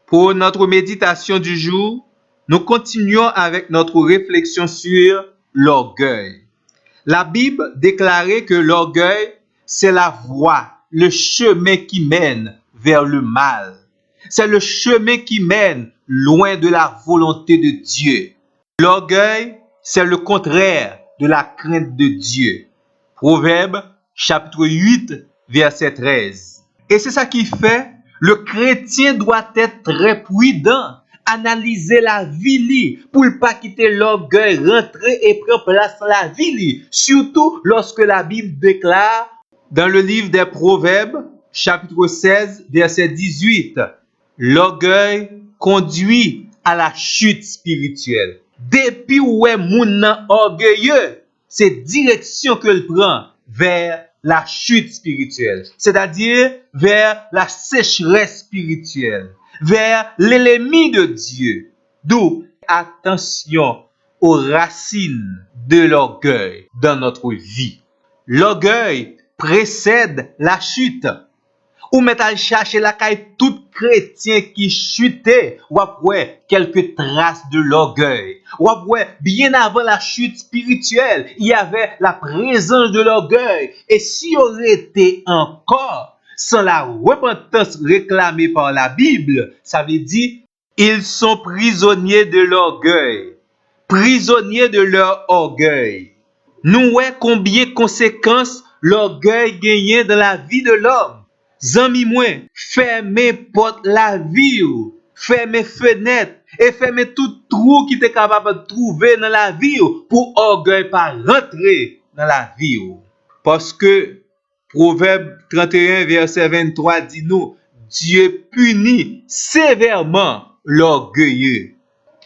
Pour notre méditation du jour, nous continuons avec notre réflexion sur l'orgueil. La Bible déclarait que l'orgueil, c'est la voie, le chemin qui mène vers le mal. C'est le chemin qui mène loin de la volonté de Dieu. L'orgueil, c'est le contraire de la crainte de Dieu. Proverbe, chapitre 8, verset 13. Et c'est ça qui fait, le chrétien doit être très prudent, analyser la vie pour ne pas quitter l'orgueil, rentrer et prendre place dans la vie, surtout lorsque la Bible déclare dans le livre des Proverbes, chapitre 16, verset 18, l'orgueil conduit à la chute spirituelle. Depuis où est moun orgueilleux, c'est direction que le prend vers la chute spirituelle, c'est-à-dire vers la sécheresse spirituelle, vers l'ennemi de Dieu. D'où attention aux racines de l'orgueil dans notre vie. L'orgueil précède la chute. Ou met à chercher la caille tout chrétien qui chutait, ou après quelques traces de l'orgueil. Ou après, bien avant la chute spirituelle, il y avait la présence de l'orgueil. Et si on était encore sans la repentance réclamée par la Bible, ça veut dire, ils sont prisonniers de l'orgueil. Prisonniers de leur orgueil. Nous voyons combien de conséquences l'orgueil gagne dans la vie de l'homme. Zami mwen, fermez porte la vie ou, fermez fenêtre et fermez tout trou qui t'est capable de trouver dans la vie ou, pour orgueil pas rentrer dans la vie ou. Parce que Proverbe 31 verset 23 dit nous, Dieu punit sévèrement l'orgueilleux.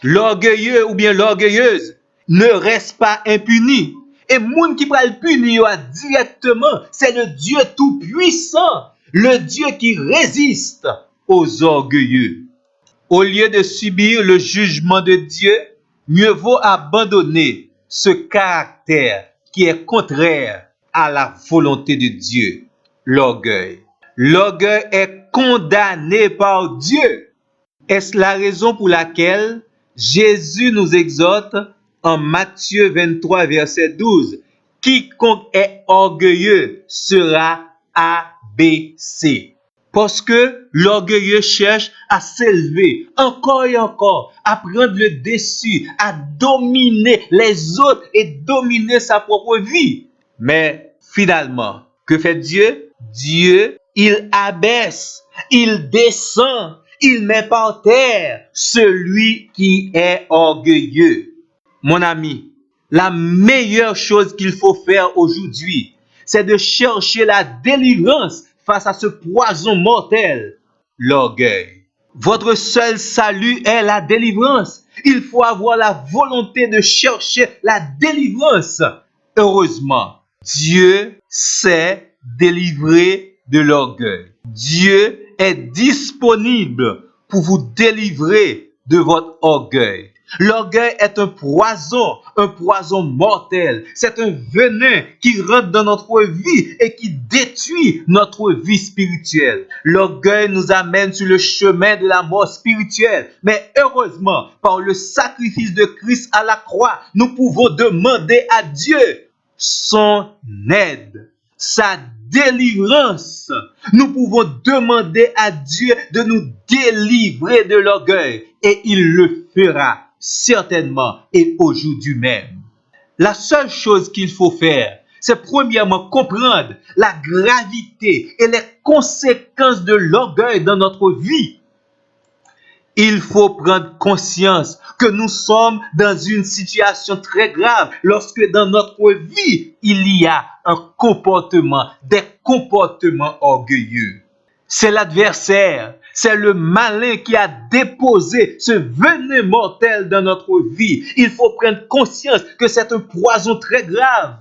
L'orgueilleux ou bien l'orgueilleuse ne reste pas impuni. Et moun qui va le punir directement, c'est le Dieu tout-puissant. Le Dieu qui résiste aux orgueilleux. Au lieu de subir le jugement de Dieu, mieux vaut abandonner ce caractère qui est contraire à la volonté de Dieu, l'orgueil. L'orgueil est condamné par Dieu. Est-ce la raison pour laquelle Jésus nous exhorte en Matthieu 23, verset 12, « Quiconque est orgueilleux sera abaissé. » Parce que l'orgueilleux cherche à s'élever encore et encore, à prendre le dessus, à dominer les autres et dominer sa propre vie. Mais finalement, que fait Dieu? Dieu, il abaisse, il descend, il met par terre celui qui est orgueilleux. Mon ami, la meilleure chose qu'il faut faire aujourd'hui, c'est de chercher la délivrance face à ce poison mortel, l'orgueil. Votre seul salut est la délivrance. Il faut avoir la volonté de chercher la délivrance. Heureusement, Dieu sait délivrer de l'orgueil. Dieu est disponible pour vous délivrer de votre orgueil. L'orgueil est un poison mortel. C'est un venin qui rentre dans notre vie et qui détruit notre vie spirituelle. L'orgueil nous amène sur le chemin de la mort spirituelle. Mais heureusement, par le sacrifice de Christ à la croix, nous pouvons demander à Dieu son aide, sa délivrance. Nous pouvons demander à Dieu de nous délivrer de l'orgueil et il le fera certainement et aujourd'hui même. La seule chose qu'il faut faire, c'est premièrement comprendre la gravité et les conséquences de l'orgueil dans notre vie. Il faut prendre conscience que nous sommes dans une situation très grave lorsque dans notre vie, il y a des comportements orgueilleux. C'est l'adversaire, c'est le malin qui a déposé ce venin mortel dans notre vie. Il faut prendre conscience que c'est un poison très grave.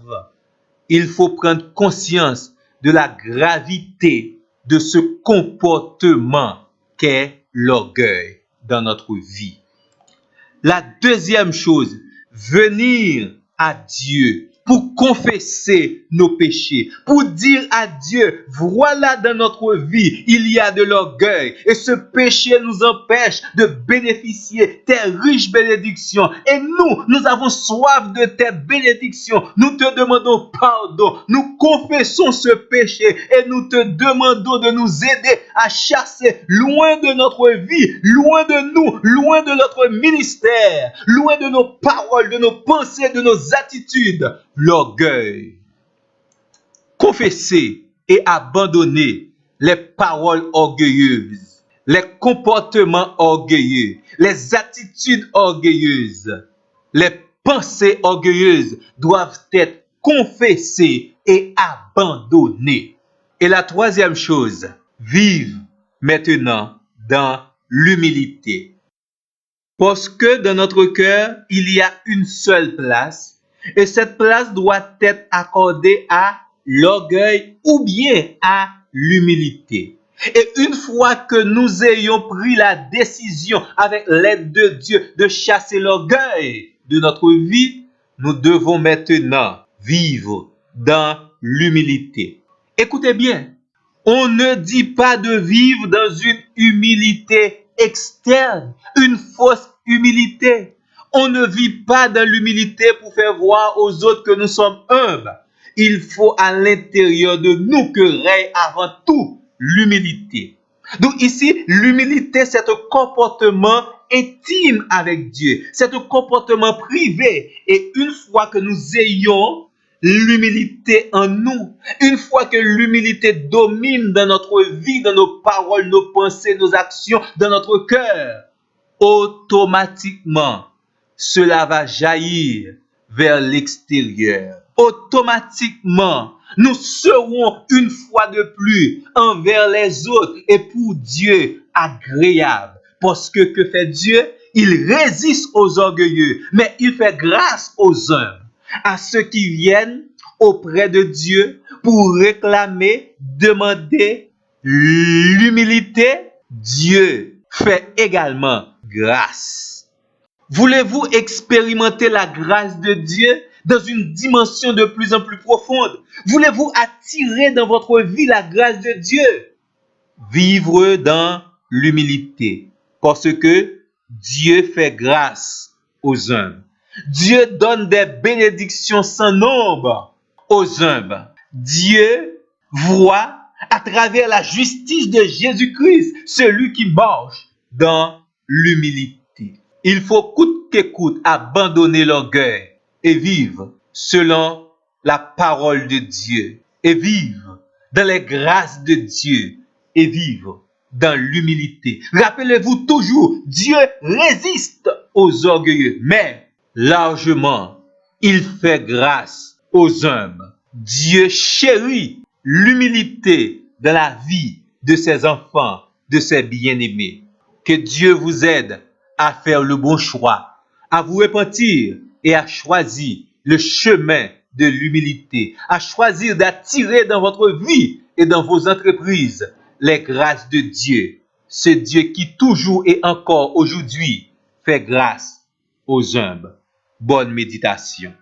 Il faut prendre conscience de la gravité de ce comportement qu'est l'orgueil dans notre vie. La deuxième chose, venir à Dieu pour confesser nos péchés, pour dire à Dieu, voilà dans notre vie, il y a de l'orgueil et ce péché nous empêche de bénéficier tes riches bénédictions. Et nous avons soif de tes bénédictions. Nous te demandons pardon. Nous confessons ce péché et nous te demandons de nous aider à chasser loin de notre vie, loin de nous, loin de notre ministère, loin de nos paroles, de nos pensées, de nos attitudes, l'orgueil. Confesser et abandonner les paroles orgueilleuses, les comportements orgueilleux, les attitudes orgueilleuses, les pensées orgueilleuses doivent être confessées et abandonnées. Et la troisième chose, vive maintenant dans l'humilité. Parce que dans notre cœur, il y a une seule place et cette place doit être accordée à l'orgueil ou bien à l'humilité. Et une fois que nous ayons pris la décision avec l'aide de Dieu de chasser l'orgueil de notre vie, nous devons maintenant vivre dans l'humilité. Écoutez bien, on ne dit pas de vivre dans une humilité externe, une fausse humilité. On ne vit pas dans l'humilité pour faire voir aux autres que nous sommes humbles. Il faut à l'intérieur de nous que règne avant tout l'humilité. Donc ici, l'humilité, c'est un comportement intime avec Dieu. C'est un comportement privé. Et une fois que nous ayons l'humilité en nous, une fois que l'humilité domine dans notre vie, dans nos paroles, nos pensées, nos actions, dans notre cœur, automatiquement, cela va jaillir vers l'extérieur. Automatiquement, nous serons une fois de plus envers les autres et pour Dieu agréables. Parce que fait Dieu? Il résiste aux orgueilleux, mais il fait grâce aux humbles, à ceux qui viennent auprès de Dieu pour réclamer, demander l'humilité. Dieu fait également grâce. Voulez-vous expérimenter la grâce de Dieu dans une dimension de plus en plus profonde? Voulez-vous attirer dans votre vie la grâce de Dieu? Vivre dans l'humilité, parce que Dieu fait grâce aux humbles. Dieu donne des bénédictions sans nombre aux humbles. Dieu voit à travers la justice de Jésus-Christ celui qui marche dans l'humilité. Il faut coûte que coûte abandonner l'orgueil et vivre selon la parole de Dieu et vivre dans les grâces de Dieu et vivre dans l'humilité. Rappelez-vous toujours, Dieu résiste aux orgueilleux, mais largement, il fait grâce aux humbles. Dieu chérit l'humilité dans la vie de ses enfants, de ses bien-aimés. Que Dieu vous aide à faire le bon choix, à vous repentir et à choisir le chemin de l'humilité, à choisir d'attirer dans votre vie et dans vos entreprises les grâces de Dieu. Ce Dieu qui toujours et encore aujourd'hui fait grâce aux humbles. Bonne méditation.